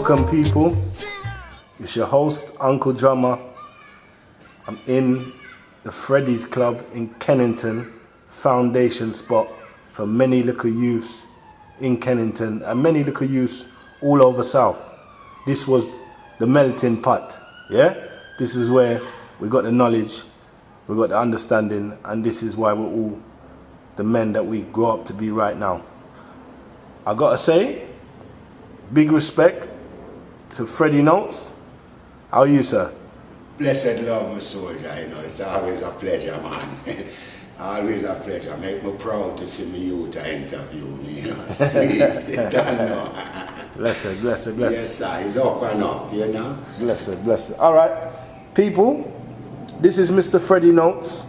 Welcome, people. It's your host, Uncle Drummer. I'm in the Freddie's Club in Kennington, foundation spot for many little youths in Kennington and many little youths all over South. This was the melting pot, yeah? This is where we got the knowledge, we got the understanding, and this is why we're all the men that we grow up to be right now. I gotta say, big respect to Freddie Notes. How are you, sir? Blessed love, my soldier, you know, it's always a pleasure, man. Always a pleasure. Make me proud to see me youth to interview me, you know. Sweet, you don't know. Blessed. Yes, sir, he's up and up, you know. Blessed. All right, people, this is Mr. Freddie Notes.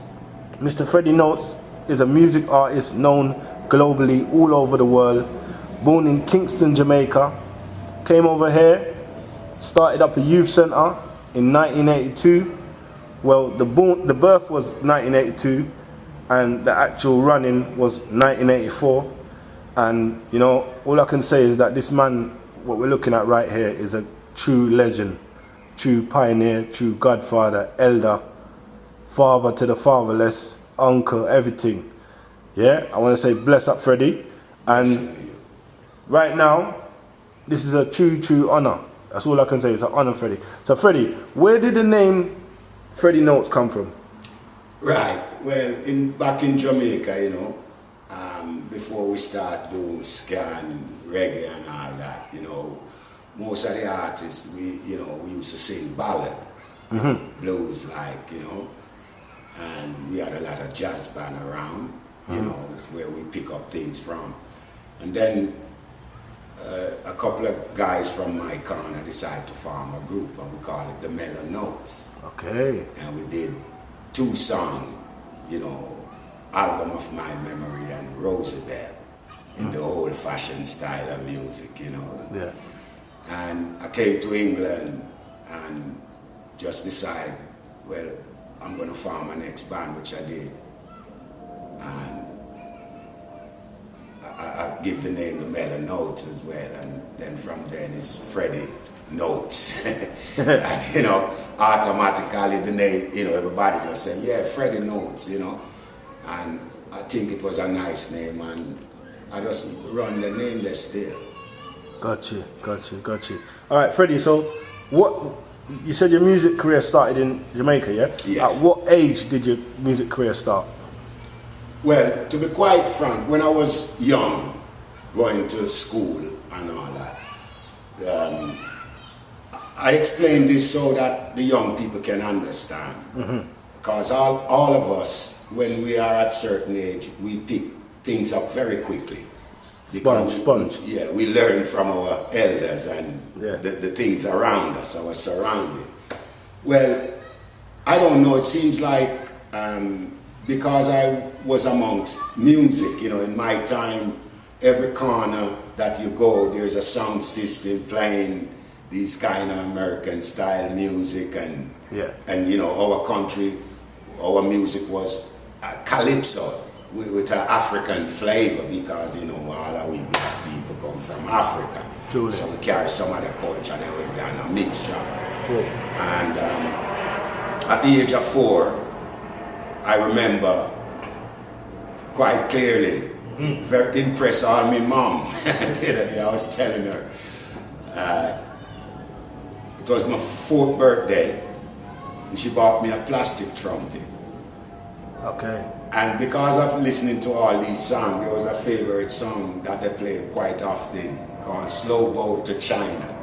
Mr. Freddie Notes is a music artist known globally all over the world. Born in Kingston, Jamaica. Came over here, started up a youth center in 1982. Well, the birth was 1982 and the actual running was 1984. And you know, all I can say is that this man, what we're looking at right here, is a true legend, true pioneer, true godfather, elder, father to the fatherless, uncle, everything. Yeah, I want to say bless up Freddie. And right now, this is a true honor. That's all I can say. It's an honor, Freddie. So, Freddie, where did the name Freddie Notes come from? Right. Well, back in Jamaica, you know, before we start doing ska and reggae and all that, you know, most of the artists, we used to sing ballad, blues, like, you know, and we had a lot of jazz band around, you know, where we pick up things from, and then a couple of guys from my corner decided to form a group, and we call it the Mellow Notes. Okay. And we did 2 songs, you know, Album of My Memory and Roosevelt, in the old-fashioned style of music, you know. Yeah. And I came to England and just decided, well, I'm going to form my next band, which I did. And I give the name the Mellow Notes as well, and then from then it's Freddie Notes. And, you know, automatically the name, you know, everybody just say, yeah, Freddie Notes, you know. And I think it was a nice name, and I just run the nameless still. Got you. All right, Freddie, so you said your music career started in Jamaica, yeah? Yes. At what age did your music career start? Well, to be quite frank, when I was young, going to school and all that, I explain this so that the young people can understand. Because all of us, when we are at certain age, we pick things up very quickly. Sponge. We learn from our elders and the things around us, our surrounding. Well, I don't know, it seems like because I was amongst music, you know, in my time, every corner that you go, there's a sound system playing these kind of American style music, and you know, our country, our music was calypso with an African flavor, because, you know, all of we black people come from Africa. Truly. So we carry some of the culture there with me and a mixture. Cool. And at the age of 4, I remember quite clearly, very impressed all my mom. The other day I was telling her, it was my 4th birthday, and she bought me a plastic trumpet. okay. And because of listening to all these songs, there was a favorite song that they played quite often called Slow Boat to China.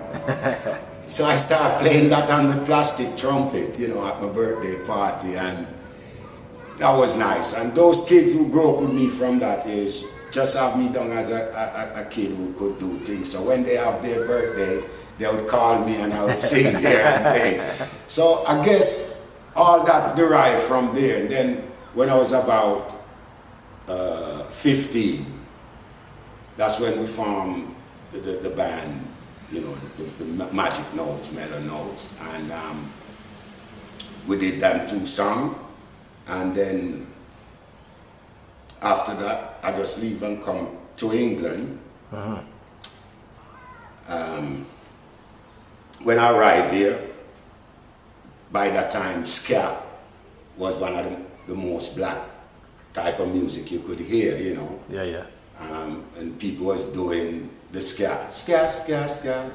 So I started playing that on the plastic trumpet, you know, at my birthday party, and that was nice. And those kids who grew up with me from that age just have me down as a kid who could do things. So when they have their birthday, they would call me and I would sing there and thing. So I guess all that derived from there. And then when I was about 15, that's when we formed the band, you know, the Magic Notes, Mellow Notes, and we did them 2 songs, and then after that, I just leave and come to England. when I arrived here, by that time, ska was one of the most black type of music you could hear, you know. Yeah. And people was doing the ska,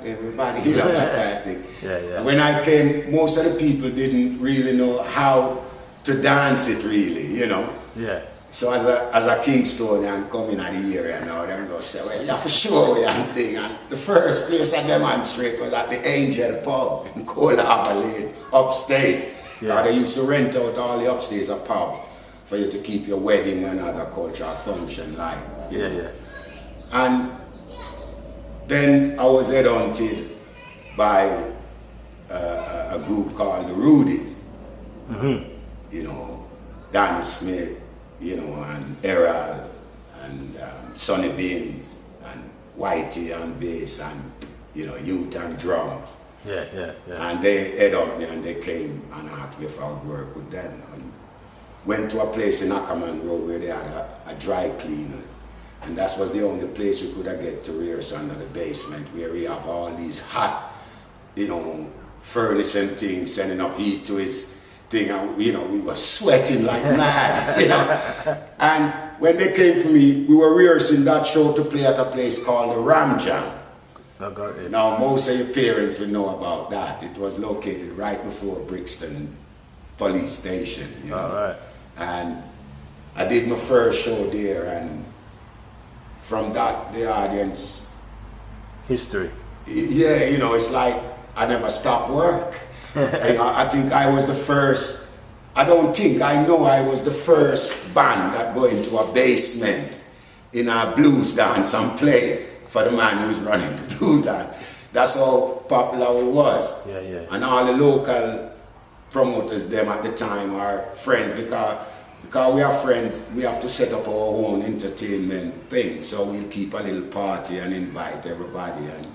everybody, you know, that type of thing. Yeah. When I came, most of the people didn't really know how to dance it really, you know. Yeah. So as a Kingstonian coming out of the area now, they're going to say, well, yeah, for sure, we and thing. And the first place I demonstrate was at the Angel Pub in Coal Harbour Lane, upstairs. Yeah. They used to rent out all the upstairs of pubs for you to keep your wedding and other cultural function like. Yeah. And then I was headhunted by a group called the Rudies. You know, Danny Smith, you know, and Errol, and Sonny Beans, and Whitey on bass, and, you know, Youth and drums. Yeah. And they head up me and they came and asked me if I would work with them. And went to a place in Ackerman Road where they had a dry cleaners. And that was the only place we could get to rehearse under the basement, where we have all these hot, you know, furnace and things, sending up heat to his thing, and, you know, we were sweating like mad, you know. And when they came for me, we were rehearsing that show to play at a place called the Ram Jam. I got it. Now, most of your parents will know about that. It was located right before Brixton Police Station, you know. All right. And I did my first show there, and from that, the audience... History. Yeah, you know, it's like I never stopped work. You know, I think I was the first, I know I was the first band that go into a basement in a blues dance and play for the man who's running the blues dance. That's how popular it was. Yeah. And all the local promoters, them at the time, are friends, because we are friends, we have to set up our own entertainment thing. So we'll keep a little party and invite everybody, and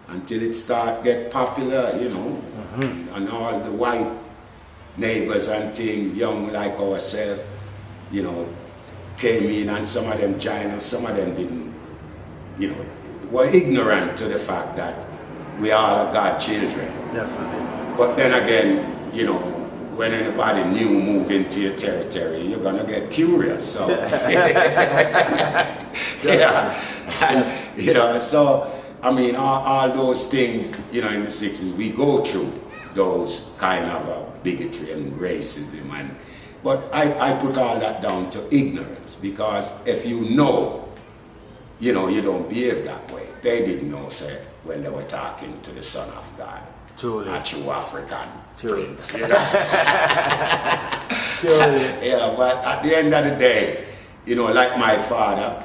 until it start get popular, you know. And all the white neighbors and things, young like ourselves, you know, came in, and some of them joined us, some of them didn't, you know, were ignorant to the fact that we all are God's children. Definitely. But then again, you know, when anybody new move into your territory, you're gonna get curious. So yeah. And, you know, so I mean, all those things, you know, in the 60s, we go through those kind of bigotry and racism, but I put all that down to ignorance, because if you know, you know, you don't behave that way. They didn't know, say, when they were talking to the Son of God. Truly. A true African Truly. prince, you know. Truly. Yeah, but at the end of the day, you know, like my father,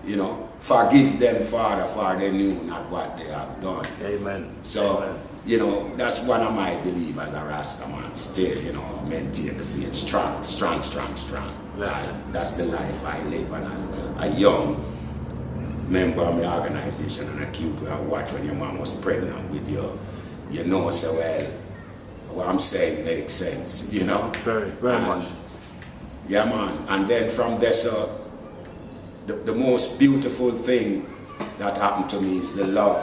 you know, forgive them, Father, for they knew not what they have done. Amen. So, Amen. you know, that's one of my beliefs as a Rasta man. Still, you know, maintain the faith, strong. That's the life I live, and as a young member of my organization and a cute way I watch when your mom was pregnant with you, you know so well what I'm saying makes sense, you know? Very much. Yeah, man. And then from there, so the most beautiful thing that happened to me is the love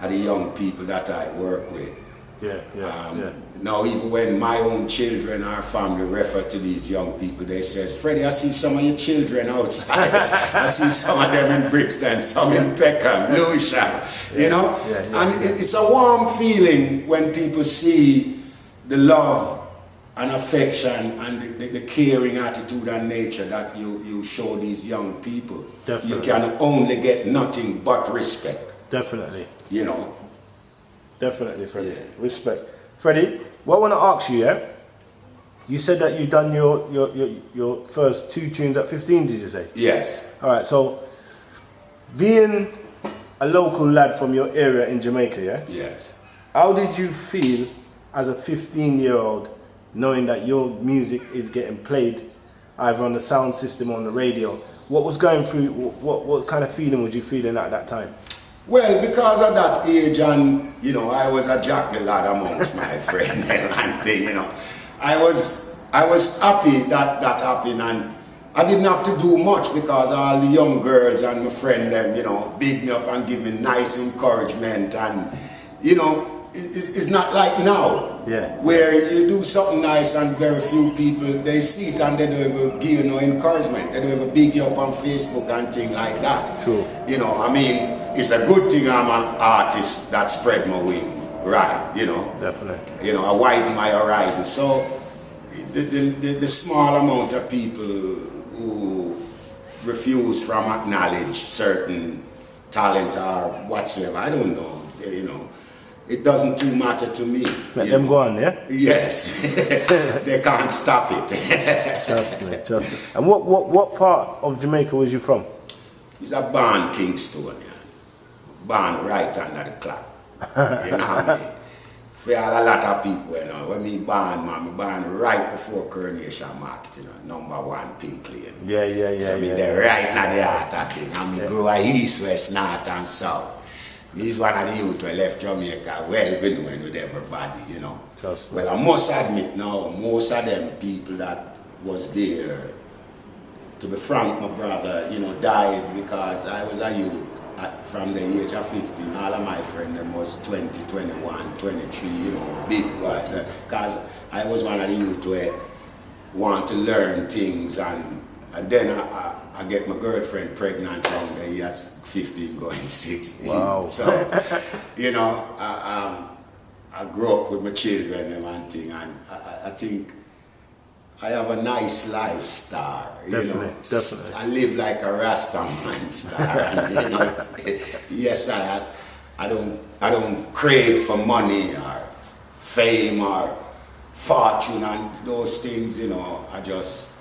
of the young people that I work with. Yeah. Now, even when my own children, our family, refer to these young people, they says, Freddie, I see some of your children outside. I see some of them in Brixton, some in Peckham, Lewisham, you know? Yeah. And it's a warm feeling when people see the love and affection and the caring attitude and nature that you show these young people. Definitely. You can only get nothing but respect. Definitely. You know? Definitely, Freddie. Yeah. Respect. Freddie, what I want to ask you, yeah? You said that you done your first 2 tunes at 15, did you say? Yes. Alright, so being a local lad from your area in Jamaica, yeah? Yes. How did you feel as a 15-year-old knowing that your music is getting played either on the sound system or on the radio? What was going through, what kind of feeling was you feeling at that time? Well, because of that age, and you know, I was a jack the lad amongst my friends and thing, you know. I was happy that happened, and I didn't have to do much because all the young girls and my friend them, you know, big me up and give me nice encouragement, and you know, it's not like now. Yeah. Where you do something nice and very few people, they see it and they don't even give you no encouragement. They don't even big you up on Facebook and things like that. True. You know, I mean, it's a good thing I'm an artist that spread my wing, right, you know. Definitely. You know, I widen my horizon. So the small amount of people who refuse from acknowledge certain talent or whatsoever, I don't know, you know, it doesn't too matter to me. Let them go on, yeah? Yes. They can't stop it. Trust me, trust me. And what part of Jamaica was you from? It's a born Kingston, yeah. Born right under the clock. You know what I mean? For a lot of people, you know, when me born, man, me born right before Coronation Market, you know, #1 Pink Lane. Yeah. So me there right in the heart of thing. And me grow east, west, north and south. He's one of the youth who left Jamaica well known with everybody, you know. Well, I must admit now, most of them people that was there, to be frank, my brother, you know, died because I was a youth from the age of 15. All of my friends, them was 20, 21, 23, you know, big boys. Because I was one of the youth who want to learn things, and then I get my girlfriend pregnant around the years 15 going 16. Wow. So, you know, I grew up with my children and one thing, and I think I have a nice lifestyle. Definitely, know. definitely. I live like a Rastaman star, and you know, yes, I don't crave for money or fame or fortune and those things. You know, are just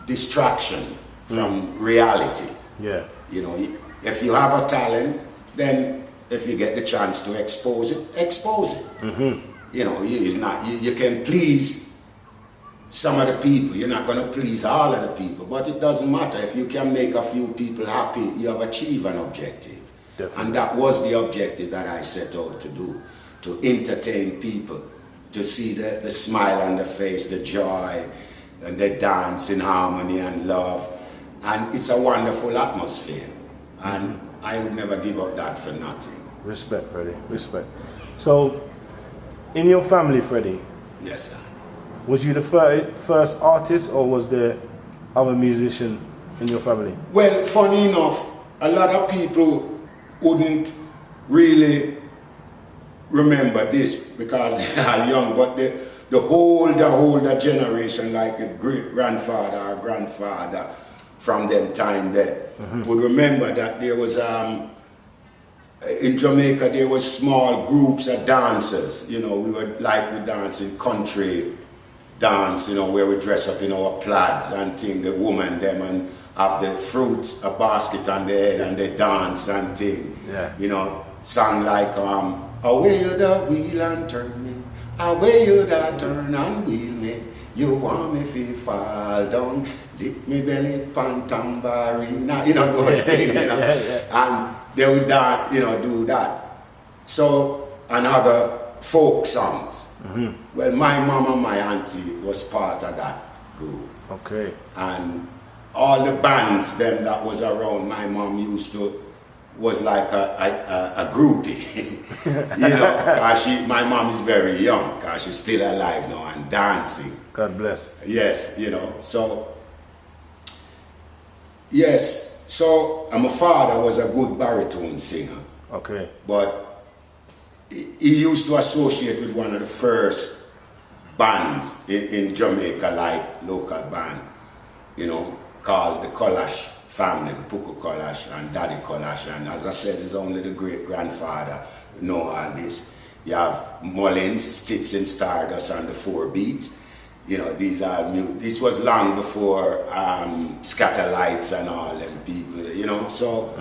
distraction from reality. Yeah. You know, if you have a talent, then if you get the chance to expose it, expose it. Mm-hmm. You know, you can please some of the people. You're not going to please all of the people, but it doesn't matter. If you can make a few people happy, you have achieved an objective. Definitely. And that was the objective that I set out to do, to entertain people, to see the smile on the face, the joy, and they dance in harmony and love. And it's a wonderful atmosphere. And I would never give up that for nothing. Respect, Freddie, respect. So, in your family, Freddie? Yes, sir. Was you the first artist, or was there other musician in your family? Well, funny enough, a lot of people wouldn't really remember this because they are young, but the older generation, like a great-grandfather or grandfather from them time there, would remember that there was, in Jamaica, there was small groups of dancers. You know, we dancing country dance, you know, where we dress up in our plaids and thing, the woman them, and have the fruits, a basket on their head, and they dance and thing. Yeah. You know, song like, away you the wheel and turn me, away you the turn and wheel me, you want me to fall down, lick me belly, pan tambourine, you know, those things, you know. And they would do that. So, another folk songs. Well, my mom and my auntie was part of that group. Okay. And all the bands them that was around, my mom was like a groupie. You know, cause my mom is very young, cause she's still alive now and dancing. God bless. Yes, you know, so yes, so my father was a good baritone singer. Okay. But he used to associate with one of the first bands in Jamaica, like local band, you know, called the Kolash family, the Puku Kolash and Daddy Kolash. And as I said, it's only the great-grandfather who know all this. You have Mullins, Stits and Stardust, and the Four Beats. You know, these are new. This was long before Scatterlights and all them people, you know. So,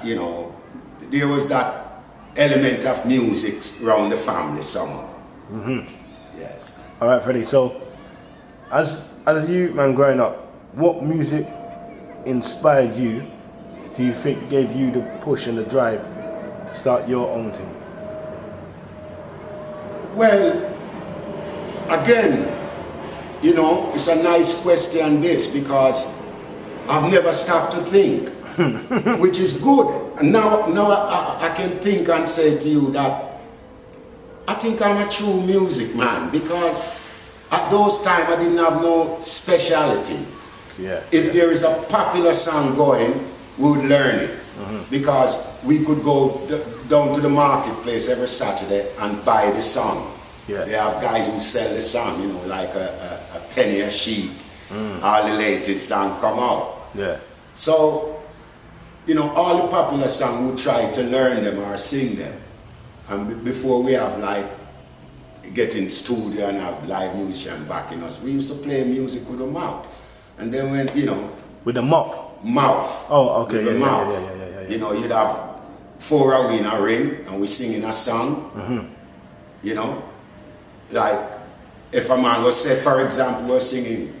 you know, there was that element of music around the family somehow. Yes. All right, Freddie. So, as a youth man growing up, what music inspired you? Do you think gave you the push and the drive to start your own thing? Well, again, you know, it's a nice question this, because I've never stopped to think, which is good. And now I can think and say to you that I think I'm a true music man, because at those times I didn't have no speciality. Yeah. If there is a popular song going, we would learn it. Because we could go down to the marketplace every Saturday and buy the song. Yeah. They have guys who sell the song, you know, like a penny a sheet. All the latest song come out. Yeah. So, you know, all the popular songs, we try to learn them or sing them. And before we have like get in studio and have live musician backing us, we used to play music with the mouth. And then when, you know, with the mop. Mouth. Oh, okay. With the mouth. Yeah. You know, you'd have 4 hours in a ring and we singing a song. You know, like if a man was say, for example, we're singing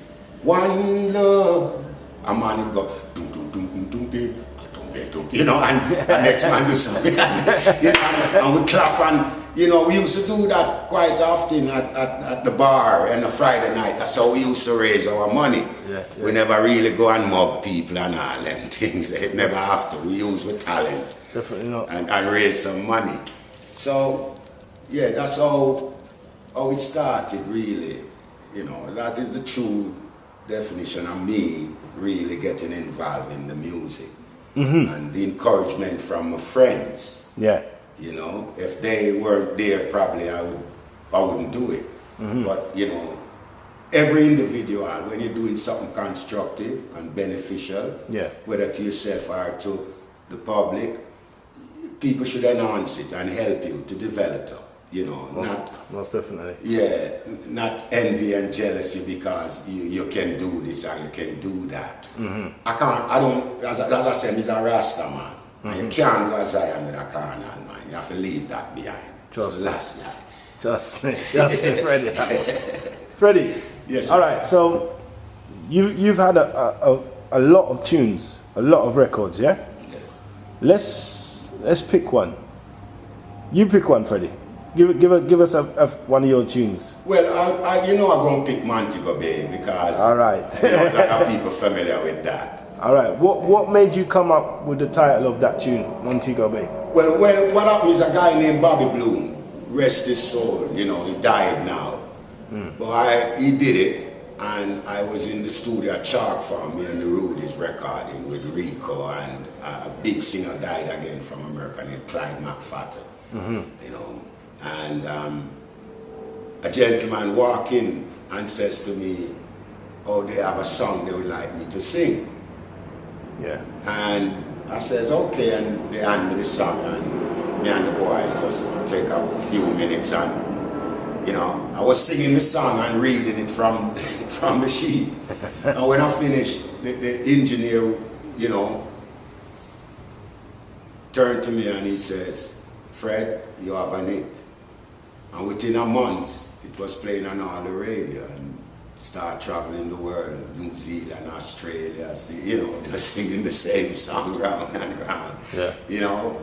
One Love, a man would go dum dum dum dum dum dum, you know, and the next man do something, you know, and we clap, and you know, we used to do that quite often at the bar on a Friday night. That's how we used to raise our money. Yeah. We never really go and mug people and all them things. They never have to. We use with talent. Definitely not. And raise some money. So, yeah, that's how it started, really. You know, that is the true definition of me really getting involved in the music. And the encouragement from my friends. Yeah. You know, if they weren't there, probably I wouldn't do it. But, you know, every individual, when you're doing something constructive and beneficial, yeah, whether to yourself or to the public, people should enhance it and help you to develop it. You know, most definitely. Yeah, not envy and jealousy because you can do this or you can do that. I don't, as I said, I'm a Rasta man. And you can't go as I am with a carnal man. You have to leave that behind. Trust so last night. Just me, Freddie. Freddie. Yes. All right. So you've had a lot of tunes, a lot of records, yeah. Yes. Let's pick one. You pick one, Freddie. Give us one of your tunes. Well, I'm going to pick Montego Bay because all right. A lot of people familiar with that. All right. What made you come up with the title of that tune, Montego Bay? Well, what happened is a guy named Bobby Bloom, rest his soul. You know, he died now, but he did it, and I was in the studio at Chalk Farm, me and the Rudy's recording with Rico, and a big singer died again from America named Clyde McFatter. You know. And a gentleman walked in and says to me, oh, they have a song they would like me to sing. Yeah. And I says, okay, and they hand me the song, and me and the boys just take a few minutes, and, you know, I was singing the song and reading it from the sheet. And when I finished, the engineer, you know, turned to me and he says, Fred, you have an hit. And within a month, it was playing on all the radio and start traveling the world, New Zealand, Australia, you know, just singing the same song round and round. Yeah. You know,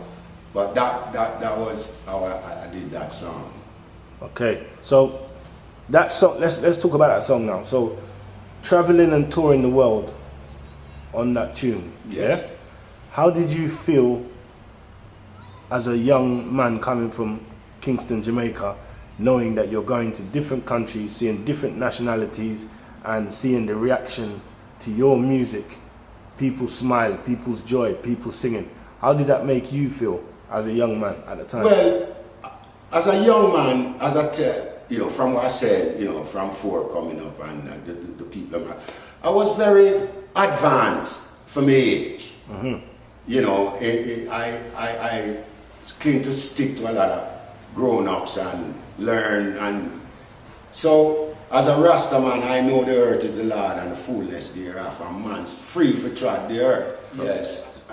but that was how I did that song. Okay, so that song. Let's talk about that song now. So, traveling and touring the world on that tune. Yes. Yeah? How did you feel as a young man coming from Kingston, Jamaica, knowing that you're going to different countries, seeing different nationalities, and seeing the reaction to your music? People smile, people's joy, people singing. How did that make you feel as a young man at the time? Well, as a young man, as I tell, you know, from what I said, you know, from 4 coming up and the people, I was very advanced for my age. You know, I cling to stick to a lot of grown-ups and learn, and so as a Rasta man, I know the earth is the Lord and the fullness thereof, and man's free for trod the earth. Yes.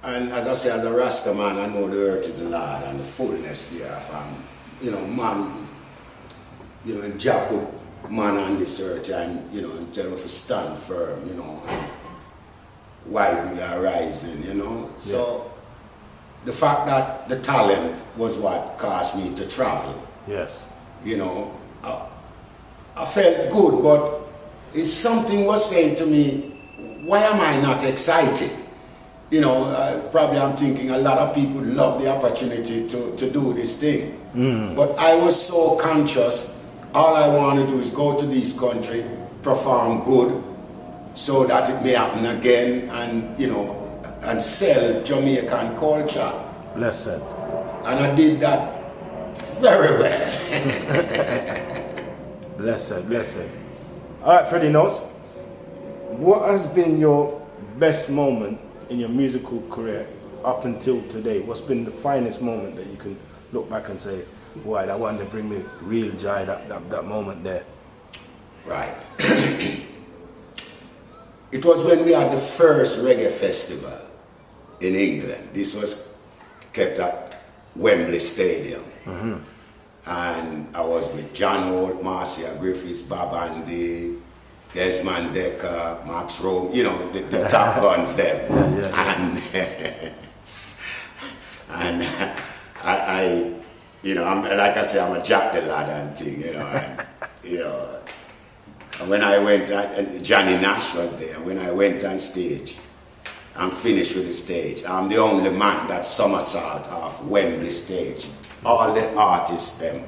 And as I say, as a Rasta man, I know the earth is the Lord and the fullness thereof, and you know, man, you know, and Jah put man on this earth, and you know, and tell him to stand firm, you know, and widen the horizon, you know. So the fact that the talent was what caused me to travel. Yes. You know, I felt good, but if something was saying to me, why am I not excited? you know, probably I'm thinking a lot of people love the opportunity to do this thing. But I was so conscious, all I want to do is go to this country, perform good, so that it may happen again, and, you know, and sell Jamaican culture. Blessed. And I did that very well. Blessed, blessed. All right, Freddie Notes. What has been your best moment in your musical career up until today? What's been the finest moment that you can look back and say, boy, that one that bring me real joy, that moment there? Right. It was when we had the first reggae festival in England. This was kept at Wembley Stadium. And I was with John Holt, Marcia Griffiths, Bob Andy, Desmond Decker, Max Rome, you know, the top guns them. And I you know, like I say, I'm a Jack the Lad and thing, you know, and, you know, and when I went, and Johnny Nash was there, and when I went on stage, I'm finished with the stage. I'm the only man that somersault off Wembley stage. All the artists, them,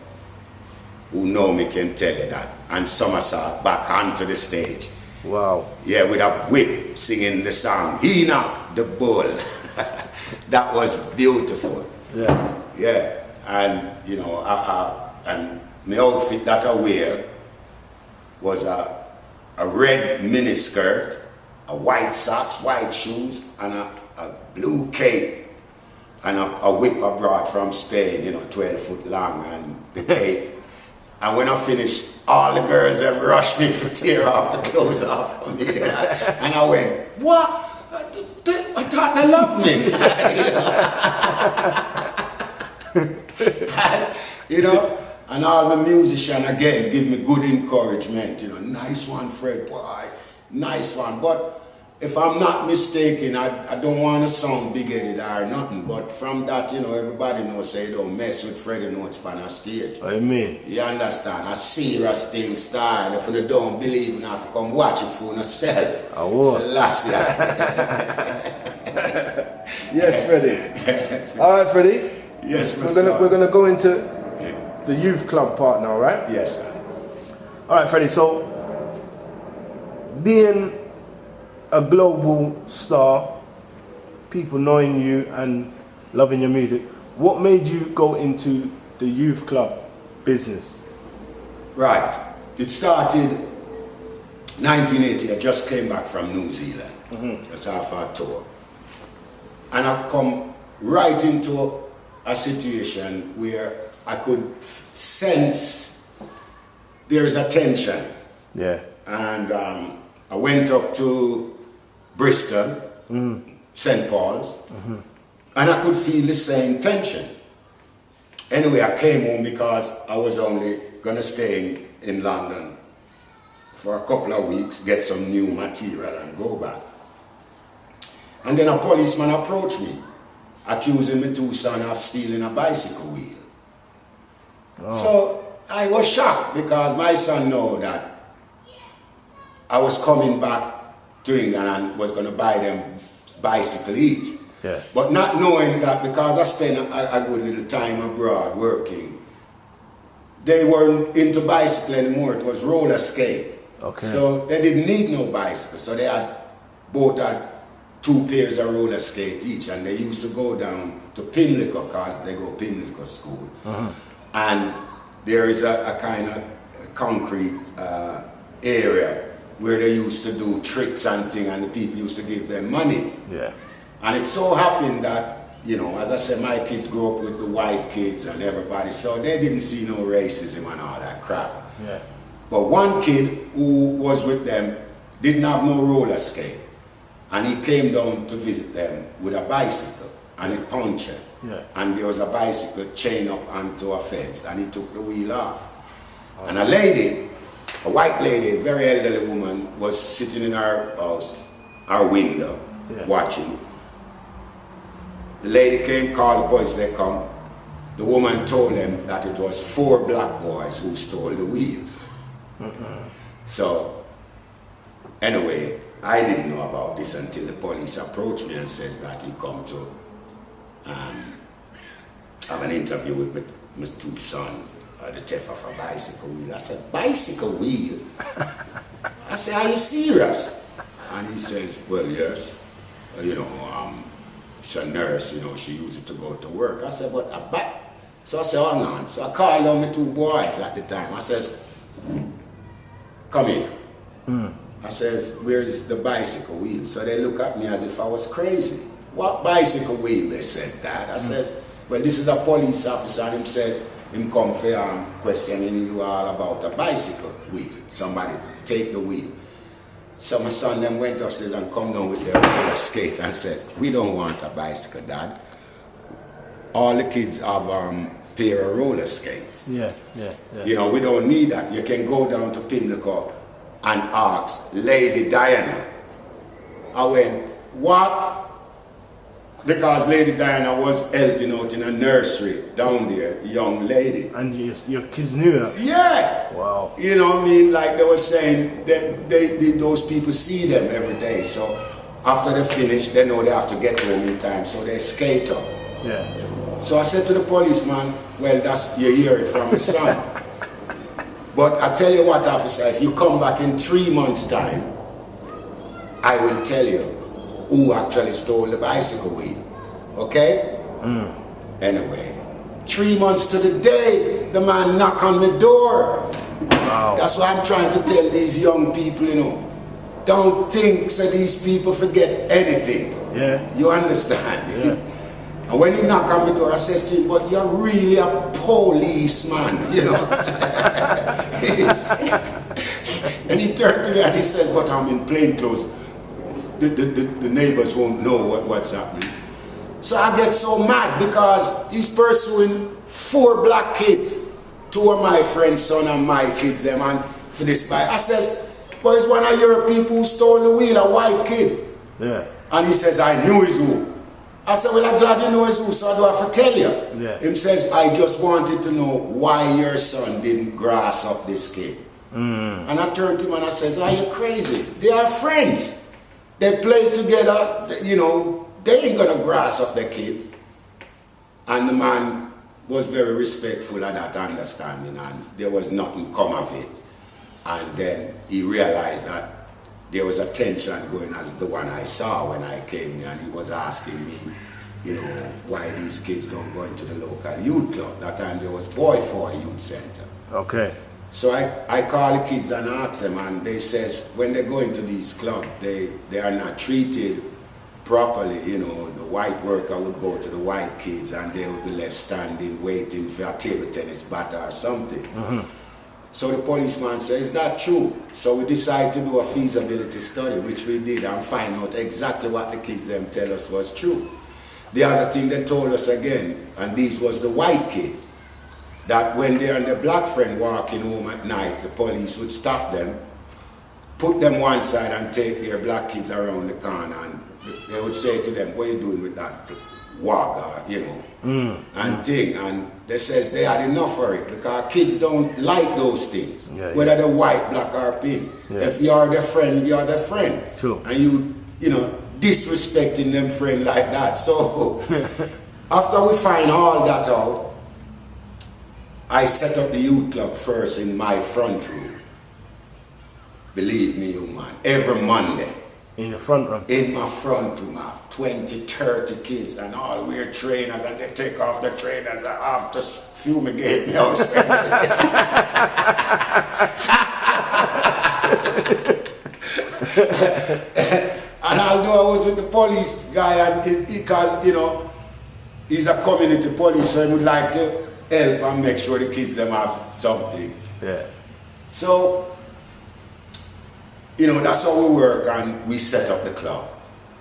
who know me can tell you that, and somersault back onto the stage. Wow. Yeah, with a whip singing the song, Enoch the Bull. That was beautiful. Yeah. Yeah, and you know, and my outfit that I wear was a red miniskirt, a white socks, white shoes, and a blue cape, and a whip I brought from Spain, you know, 12 foot long, and the cape. And when I finished, all the girls them rushed me to tear off the clothes off of me. And I went, what? I thought they loved me. And, you know, and all the musicians again give me good encouragement, you know, nice one, Fred, boy, nice one. But if I'm not mistaken, I don't want to sound big-headed or nothing, but from that, you know, everybody knows say don't mess with Freddie Notes on a stage. I mean. You understand? A serious thing start, and if you don't believe, you have to come watch it for yourself. I will. So last year. Yes, Freddie. All right, Freddie. Yes, we're gonna go into the youth club part now, right? Yes, sir. All right, Freddie. So, being a global star, people knowing you and loving your music, what made you go into the youth club business? Right. It started 1980. I just came back from New Zealand, just half our tour, and I come right into a situation where I could sense there is a tension. Yeah. And I went up to Bristol, St. Paul's, and I could feel the same tension. Anyway, I came home because I was only going to stay in London for a couple of weeks, get some new material and go back. And then a policeman approached me, accusing my two sons of stealing a bicycle wheel. Oh. So I was shocked because my son knew that I was coming back to England and was going to buy them bicycle each. Yeah. But not knowing that because I spent a good little time abroad working, they weren't into bicycle anymore, it was roller skate. Okay. So they didn't need no bicycle, so they had both had 2 pairs of roller skate each, and they used to go down to Pimlico because they go Pimlico school. And there is a kind of concrete area where they used to do tricks and things, and the people used to give them money. Yeah. And it so happened that, you know, as I said, my kids grew up with the white kids and everybody, so they didn't see no racism and all that crap. Yeah. But one kid who was with them didn't have no roller skate, and he came down to visit them with a bicycle, and it punctured. Yeah. And there was a bicycle chained up onto a fence, and he took the wheel off. Oh. And a lady, a white lady, a very elderly woman, was sitting in our house, our window, watching. The lady came, called the police, they come. The woman told them that it was 4 black boys who stole the wheel. So, anyway, I didn't know about this until the police approached me and says that he come to have an interview with my two sons, the theft of a bicycle wheel. I said, bicycle wheel? I said, are you serious? And he says, well, yes. You know, she's a nurse, you know, she used it to go to work. I said, but so I said, hold on. So I called on my two boys at the time. I says, come here. I says, where's the bicycle wheel? So they look at me as if I was crazy. What bicycle wheel? They says, Dad. I says, well, this is a police officer, and him says, him come for questioning you all about a bicycle wheel. Somebody take the wheel. So my son then went upstairs and come down with their roller skate and says, we don't want a bicycle, Dad. All the kids have pair of roller skates. Yeah. You know, we don't need that. You can go down to Pimlico and ask Lady Diana. I went, what? Because Lady Diana was helping out in a nursery down there, young lady. And your kids knew her? Yeah. Wow. You know what I mean? Like they were saying, that those people see them every day. So after they finish, they know they have to get home in time. So they skate up. Yeah. So I said to the policeman, well, that's, you hear it from the son. But I tell you what, officer, if you come back in 3 months' time, I will tell you who actually stole the bicycle wheel. Okay? Anyway, 3 months to the day, the man knocked on my door. Wow. That's why I'm trying to tell these young people, you know, don't think so these people forget anything. Yeah. You understand? Yeah. And when he knocked on my door, I says to him, but you're really a policeman, you know. And he turned to me and he said, but I'm in plain clothes. The neighbors won't know what's happening. So I get so mad because he's pursuing 4 black kids. 2 of my friends' son and my kids, them, and for this bike. I says, well, it's one of your people who stole the wheel, a white kid. Yeah. And he says, I knew his who. I said, well, I'm glad you know his who, so I do have to tell you. Yeah. Him says, I just wanted to know why your son didn't grass up this kid. And I turned to him and I says, are you crazy? They are friends. They play together, you know, they ain't gonna grass up their kids. And the man was very respectful of that understanding, and there was nothing come of it. And then he realized that there was a tension going as the one I saw when I came, and he was asking me, you know, why these kids don't go into the local youth club. That time there was Boy for a Youth Center. Okay. So I call the kids and ask them, and they says when they go into these clubs, they are not treated properly. You know, the white worker would go to the white kids and they would be left standing waiting for a table tennis bat or something. So the policeman says, is that true? So we decided to do a feasibility study, which we did, and find out exactly what the kids them tell us was true. The other thing they told us again, and these was the white kids, that when they and their black friend walking home at night, the police would stop them, put them one side and take their black kids around the corner, and they would say to them, what are you doing with that walker, you know, and thing. And they says they had enough for it because kids don't like those things, whether they're white, black or pink. If you are their friend, you are their friend. True. And you know, disrespecting them friend like that. So after we find all that out, I set up the youth club first in my front room. Believe me, you man, every Monday. In your front room? In my front room, I have 20, 30 kids and all wear trainers, and they take off the trainers and have to fumigate me out. And although I was with the police guy, and because, you know, he's a community police, so he would like to help and make sure the kids them have something. Yeah. So, you know, that's how we work, and we set up the club.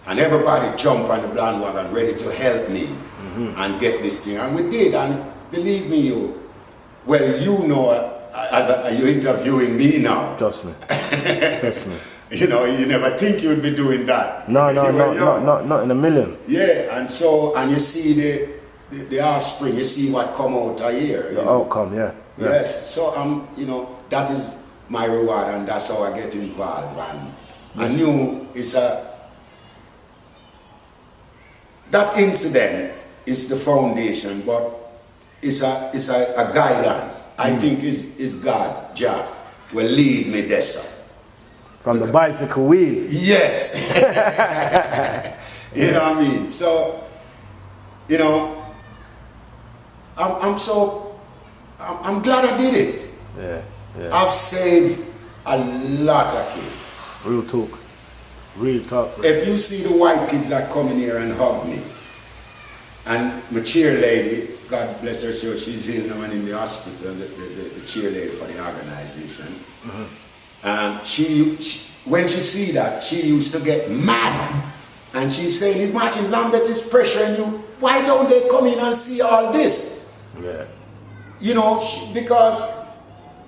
And everybody jump on the bandwagon ready to help me and get this thing. And we did, and believe me, you know, as you're interviewing me now. Trust me. Trust me. You know, you never think you'd be doing that. No, not in a million. Yeah, and so, and you see the offspring, you see what come out of here. The outcome, yeah. Yes, so you know, that is my reward, and that's how I get involved. And I knew that incident is the foundation, but it's a guidance. I think is God, Jah, will lead me there, sir. From the bicycle wheel. Yes. You know what I mean? So, you know, I'm glad I did it. Yeah. I've saved a lot of kids. Real talk. If you see the white kids that come in here and hug me, and my cheerleader, God bless her, so she's in now and in the hospital, the cheerleader for the organization. She when she see that, she used to get mad. And she's saying, imagine Lambert is pressuring you. Why don't they come in and see all this? Yeah. You know, because,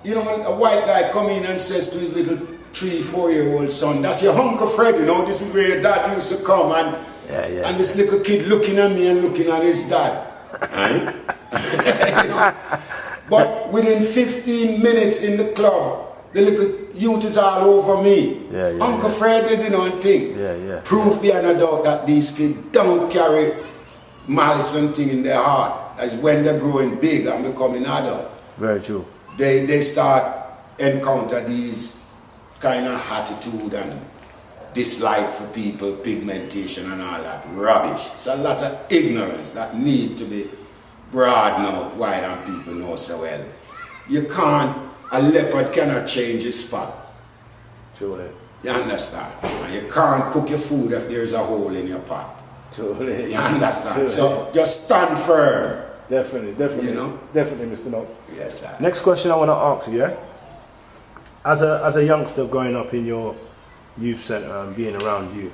you know, when a white guy come in and says to his little 3-4-year-old son, that's your Uncle Freddie, you know, this is where your dad used to come. And and this little kid looking at me and looking at his dad. Right? You know? But within 15 minutes in the club, the little youth is all over me. Uncle Fred didn't know anything. Proof beyond a doubt that these kids don't carry malice and thing in their heart. As when they're growing big and becoming adult. Very true. They start encounter these kind of attitude and dislike for people, pigmentation and all that rubbish. It's a lot of ignorance that need to be broadened out wide and people know so well. A leopard cannot change its spot. Truly. You understand? And you can't cook your food if there's a hole in your pot. Truly. You understand? Truly. So just stand firm. Definitely. You know? Definitely, Mr. Note. Yes, sir. Next question I want to ask you, yeah? As a youngster growing up in your youth centre and being around you,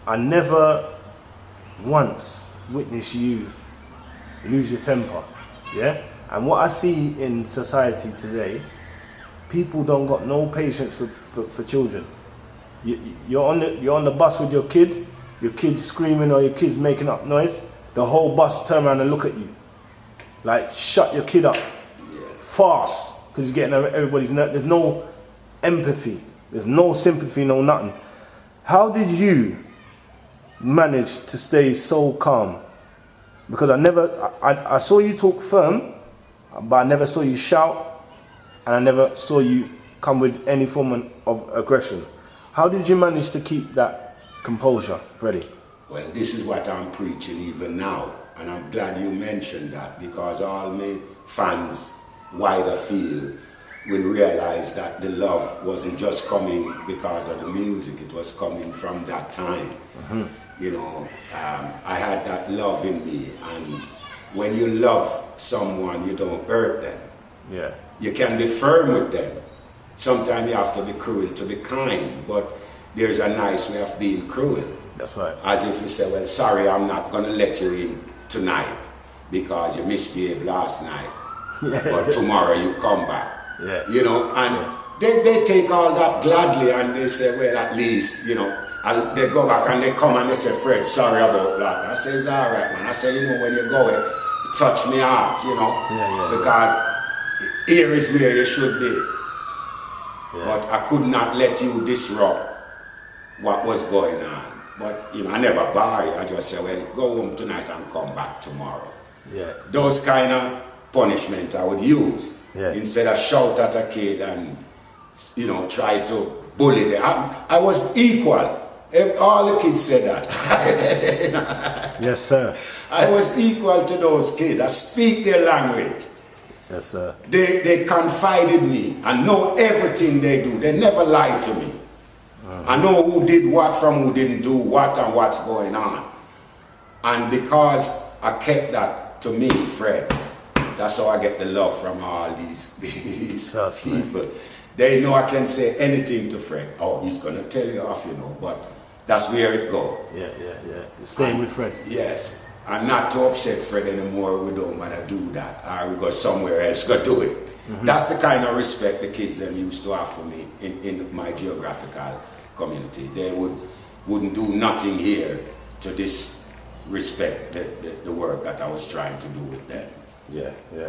I never once witnessed you lose your temper, yeah? And what I see in society today, people don't got no patience for children. You're on the bus with your kid's screaming or your kid's making up noise, the whole bus turn around and look at you. Like, shut your kid up. Fast. Because you're getting everybody's nerve. There's no empathy. There's no sympathy, no nothing. How did you manage to stay so calm? Because I saw you talk firm, but I never saw you shout, and I never saw you come with any form of aggression. How did you manage to keep that composure, Freddie? Well, this is what I'm preaching even now, and I'm glad you mentioned that, because all my fans wider field will realize that the love wasn't just coming because of the music, it was coming from that time. You know, I had that love in me, and when you love someone, you don't hurt them. Yeah. You can be firm with them. Sometimes you have to be cruel to be kind, but there's a nice way of being cruel. That's right. As if you say, well, sorry, I'm not going to let you in tonight because you misbehaved last night. But tomorrow you come back. You know, and they take all that gladly and they say, well, at least, you know, they go back and they come and they say, Fred, sorry about that. I say, it's all right, man. I say, you know, when you go, it touch me heart, you know, because here is where you should be. But I could not let you disrupt what was going on. But, you know, I never bar you. I just say, well, go home tonight and come back tomorrow. Those kind of punishment I would use instead of shout at a kid and, you know, try to bully them. I was equal. All the kids said that. Yes, sir. I was equal to those kids. I speak their language. Yes, sir. They confided me. I know everything they do. They never lied to me. I know who did what from who didn't do what and what's going on. And because I kept that to me, Fred, that's how I get the love from all these people. They know I can say anything to Fred. Oh, he's going to tell you off, you know, but that's where it goes. You're staying with Fred. Yes. And not to upset Fred anymore, we don't want to do that. Or we go somewhere else, go do it. That's the kind of respect the kids them used to have for me in my geographical community. They wouldn't do nothing here to disrespect the work that I was trying to do with them.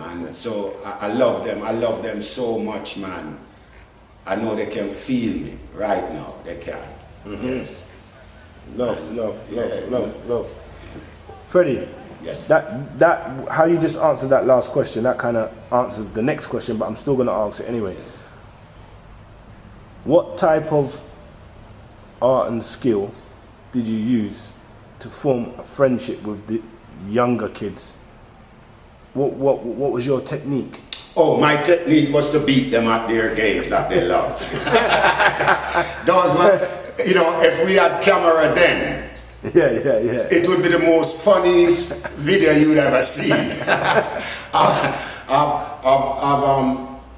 And so I love them. I love them so much, man. I know they can feel me right now. They can. Yes. Love. Freddie. Yes. That how you just answered that last question, that kind of answers the next question, but I'm still going to ask it anyway. Yes. What type of art and skill did you use to form a friendship with the younger kids? What was your technique? Oh, my technique was to beat them at their games that they love. Those were, you know, if we had camera then, it would be the most funniest video you'd ever seen. I've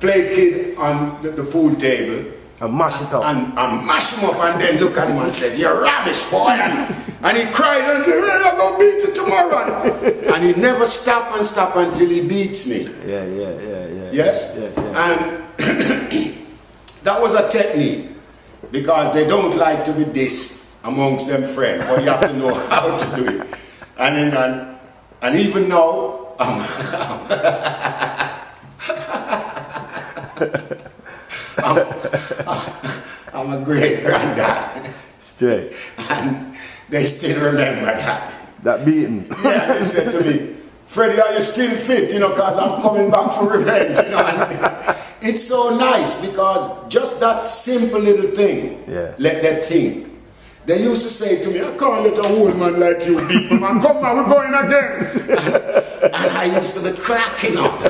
played kid on the food table. And mash it up. And mash him up and then look at him and say, "You're rubbish, boy." And he cried and said, "I'm going to beat you tomorrow." And he never stop until he beats me. Yeah. Yes? Yeah. And that was a technique, because they don't like to be dissed amongst them friends, but you have to know how to do it. And even now, I'm a great granddad. Straight. And they still remember that. That beating. Yeah, they said to me, "Freddie, are you still fit? You know, because I'm coming back for revenge." You know, and it's so nice, because just that simple little thing, let them think. They used to say to me, "I can't let a old man like you beat me, man. Come on, we're going again." And I used to be cracking up.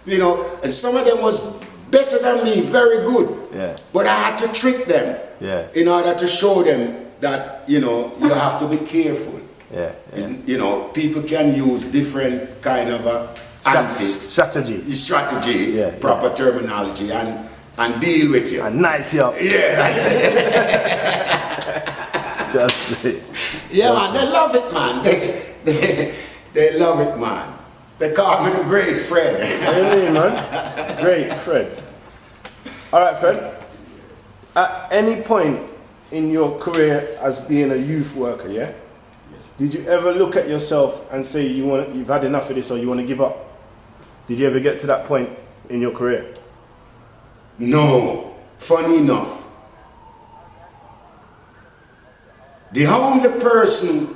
You know, and some of them was better than me, very good. Yeah. But I had to trick them in order to show them that, you know, you have to be careful. Yeah. You know, people can use different kind of strategy, proper terminology, and deal with you. And nice you up. Yeah. Just yeah, man, they love it, man. They love it, man. They call me the Great Fred. Hey, man. Great Fred. All right, Fred. At any point in your career as being a youth worker, yes, did you ever look at yourself and say you've had enough of this, or you want to give up? Did you ever get to that point in your career? No. Funny enough, the only person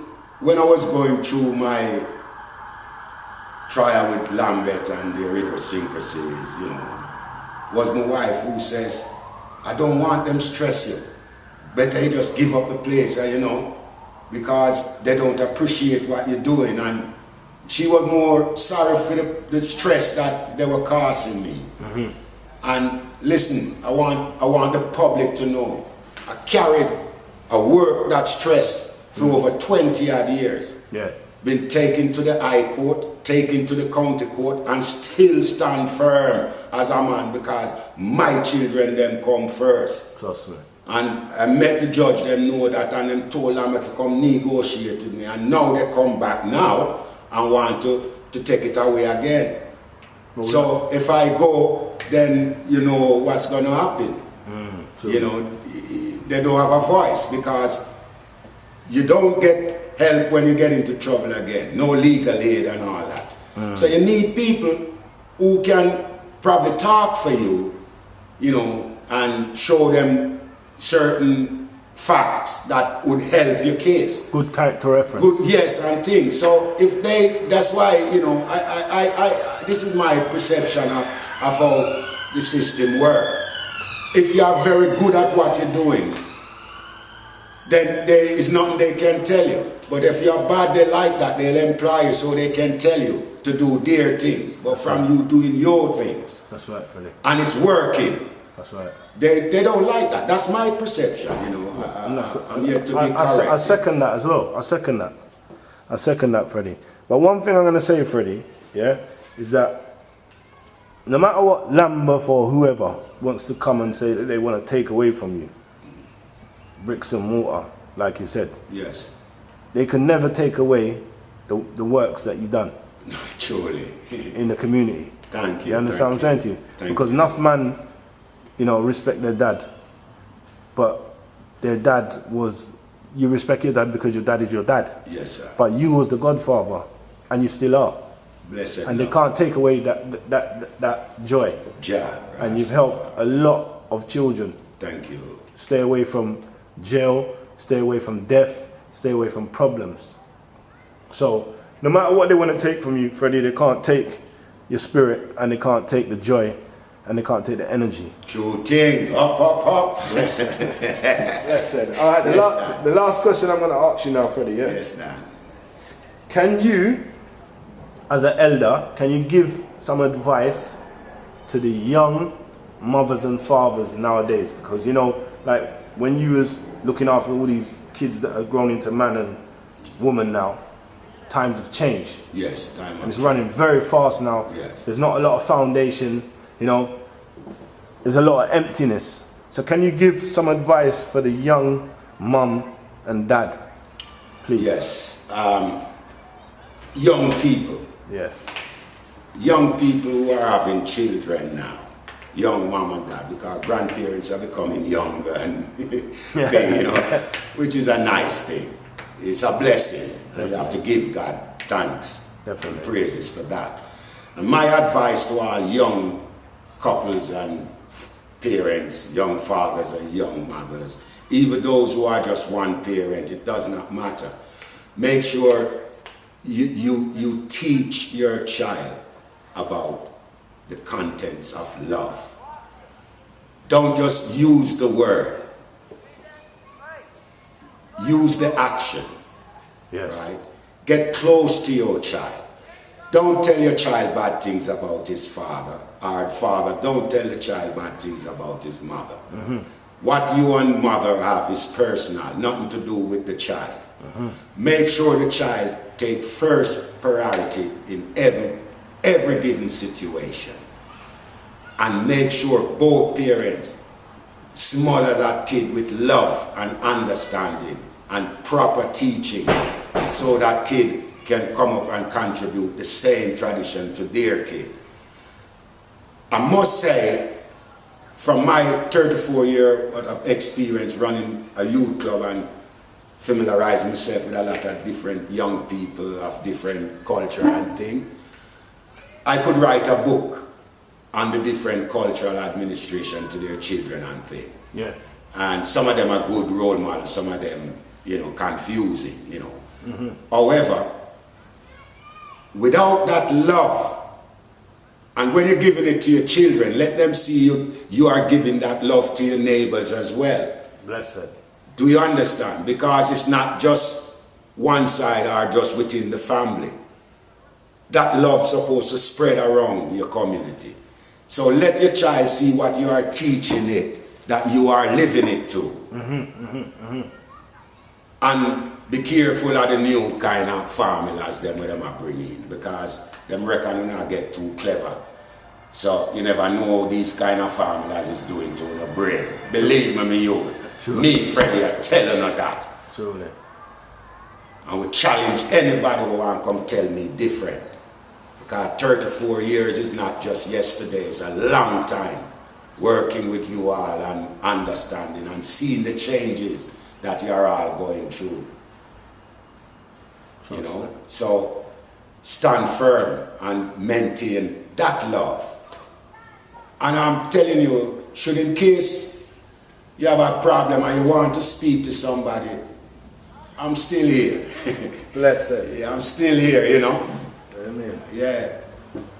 when I was going through my trial with Lambert and the idiosyncrasies, you know, was my wife, who says, "I don't want them stress you. Better you just give up the place, you know, because they don't appreciate what you're doing." And she was more sorry for the stress that they were causing me. And listen, I want the public to know, I carried a work that stress for over 20 odd years. Yeah. Been taken to the High Court, taken to the County Court, and still stand firm as a man, because my children them come first. Trust me. And I met the judge, them know that, and them told them to come negotiate with me. And now they come back now and want to take it away again. So if I go, then you know what's going to happen. You know, they don't have a voice, because you don't get help when you get into trouble again. No legal aid and all that. So you need people who can probably talk for you, you know, and show them certain facts that would help your case. Good character reference. Good, yes, and things. So if that's why, you know, this is my perception of how the system works. If you are very good at what you're doing, then there is nothing they can tell you. But if you're bad, they like that. They'll employ you so they can tell you to do their things. But from you doing your things. That's right, Freddie. And it's working. That's right. They don't like that. That's my perception, you know. I'm yet to be correct. I second that as well. I second that, Freddie. But one thing I'm going to say, Freddie, is that no matter what Lambeth or whoever wants to come and say that they want to take away from you, bricks and mortar, like you said. Yes. They can never take away the works that you've done. Truly. In the community. Thank you. You understand what I'm saying to you? Because enough man, you know, respect their dad. But their dad was, you respect your dad because your dad is your dad. Yes, sir. But you was the godfather, and you still are. Blessed. And they can't take away that joy. Ja, and you've helped a lot of children. Thank you. Stay away from jail, stay away from death, stay away from problems. So no matter what they want to take from you, Freddie, they can't take your spirit, and they can't take the joy, and they can't take the energy. True thing. Up, up, up. Yes, sir. All right, the last question I'm going to ask you now, Freddie, yeah? Yes, man. Can you, as an elder, can you give some advice to the young mothers and fathers nowadays? Because, you know, like when you was looking after all these kids that are grown into man and woman now, times have changed. Yes, time and it's running very fast now. Yes. There's not a lot of foundation, you know. There's a lot of emptiness. So can you give some advice for the young mum and dad, please? Yes. Young people. Yeah. Young people who are having children now. Young mom and dad, because grandparents are becoming younger and thing, you know, which is a nice thing. It's a blessing. Definitely. You have to give God thanks. Definitely. And praises for that. And my advice to all young couples and parents, young fathers and young mothers, even those who are just one parent, it does not matter. Make sure you teach your child about the contents of love. Don't just use the word. Use the action. Yes. Right? Get close to your child. Don't tell your child bad things about his father. Or father, don't tell the child bad things about his mother. Mm-hmm. What you and mother have is personal, nothing to do with the child. Mm-hmm. Make sure the child take first priority in every given situation. And make sure both parents smother that kid with love and understanding and proper teaching, so that kid can come up and contribute the same tradition to their kid. I must say, from my 34 year of experience running a youth club and familiarizing myself with a lot of different young people of different culture and thing, I could write a book on the different cultural administration to their children and thing. Yeah. And some of them are good role models, some of them, you know, confusing, you know. Mm-hmm. However, without that love, and when you're giving it to your children, let them see you are giving that love to your neighbors as well. Blessed. Do you understand? Because it's not just one side or just within the family. That love's supposed to spread around your community. So let your child see what you are teaching it, that you are living it too. Mm-hmm, mm-hmm, mm-hmm. And be careful of the new kind of formulas them are bringing, because them reckon you not get too clever. So you never know these kind of formulas is doing to your brain. Believe me, you. Truly. Me, Freddie, I tell you that. Truly. I would challenge anybody who want to come tell me different. Because 34 years is not just yesterday, it's a long time working with you all and understanding and seeing the changes that you are all going through. You know, so stand firm and maintain that love. And I'm telling you, should in case you have a problem and you want to speak to somebody, I'm still here. Blessed. Yeah, I'm still here, you know. Amen. Yeah.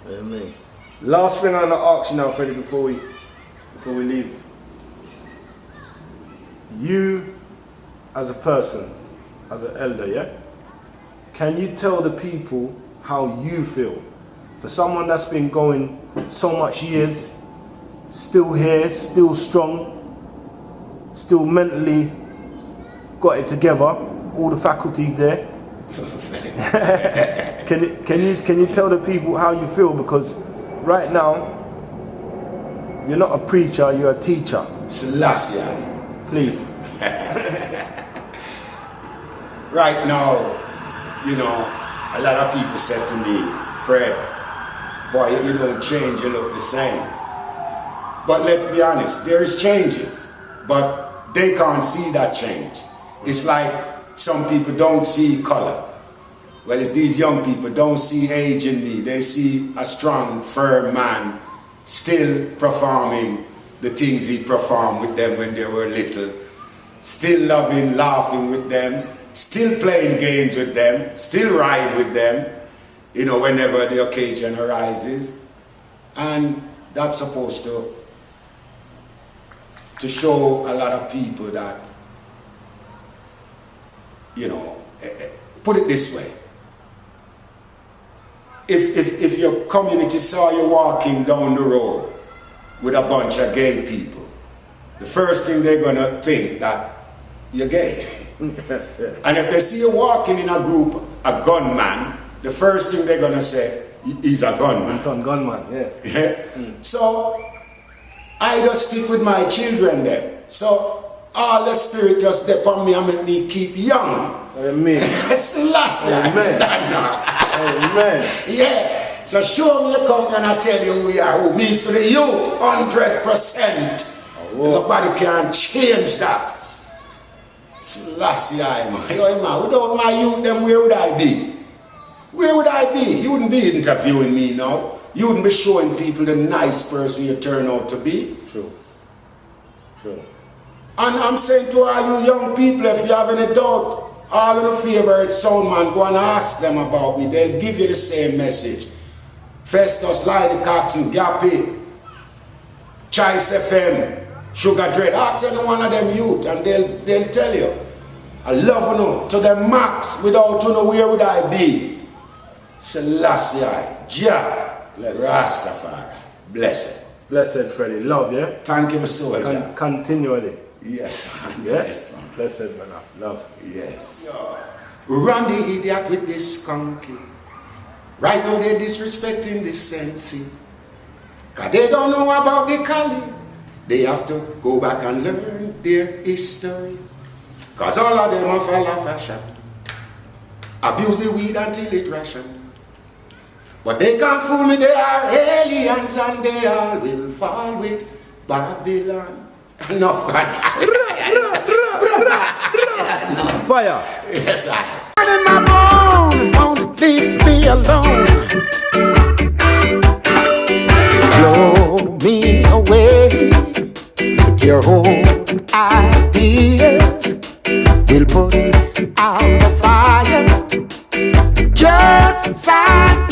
Amen. Last thing I'm going to ask you now, Freddie, before we leave. You, as a person, as an elder, yeah? Can you tell the people how you feel? For someone that's been going so much years, still here, still strong, still mentally got it together, all the faculties there. Can you tell the people how you feel? Because right now, you're not a preacher, you're a teacher. Selassie. Please. Right now, you know, a lot of people said to me, Fred, boy, you don't change, you look the same. But let's be honest, there is changes, but they can't see that change. It's like some people don't see color. Well, it's these young people don't see age in me. They see a strong, firm man still performing the things he performed with them when they were little. Still loving, laughing with them, still playing games with them, still ride with them, you know, whenever the occasion arises. And that's supposed to show a lot of people that, you know, put it this way. If your community saw you walking down the road with a bunch of gay people, the first thing they're going to think that you're gay. And if they see you walking in a group, a gunman, the first thing they're going to say, he's a gunman. Gunman, yeah. So I just stick with my children then. So all the spirit just step on me and make me keep young. Amen. Selassie. Amen. Amen. Yeah. So show me a come and I tell you who we are. Who means to the youth, 100%. Nobody can change that. Selassie, man. Without my youth, then where would I be? Where would I be? You wouldn't be interviewing me now. You wouldn't be showing people the nice person you turn out to be. True. True. And I'm saying to all you young people, if you have any doubt, all of the favorite sound man, go and ask them about me. They'll give you the same message. Festus, Lydie Coxon, Gappy, Choice FM, Sugar Dread. Ask any one of them youth and they'll tell you. I love you to the max. Without you know, where would I be? Selassie, Jah, Rastafari. Blessed. Blessed Freddie. Love, yeah? Thank you, my soldier. Continually. Yes, man. Yeah? Yes, man. Blessed man. Love. Yes. Run the idiot with this skunky. Right now they're disrespecting the sensi. Cause they don't know about the Cali. They have to go back and learn their history. Cause all of them are follow fashion. Abuse the weed until it ration. But they can't fool me, they are aliens and they all will fall with Babylon. Enough, God. Fire. Yes, I. In my bone, won't leave me alone. Blow me away with your old ideas. We'll put out the fire just inside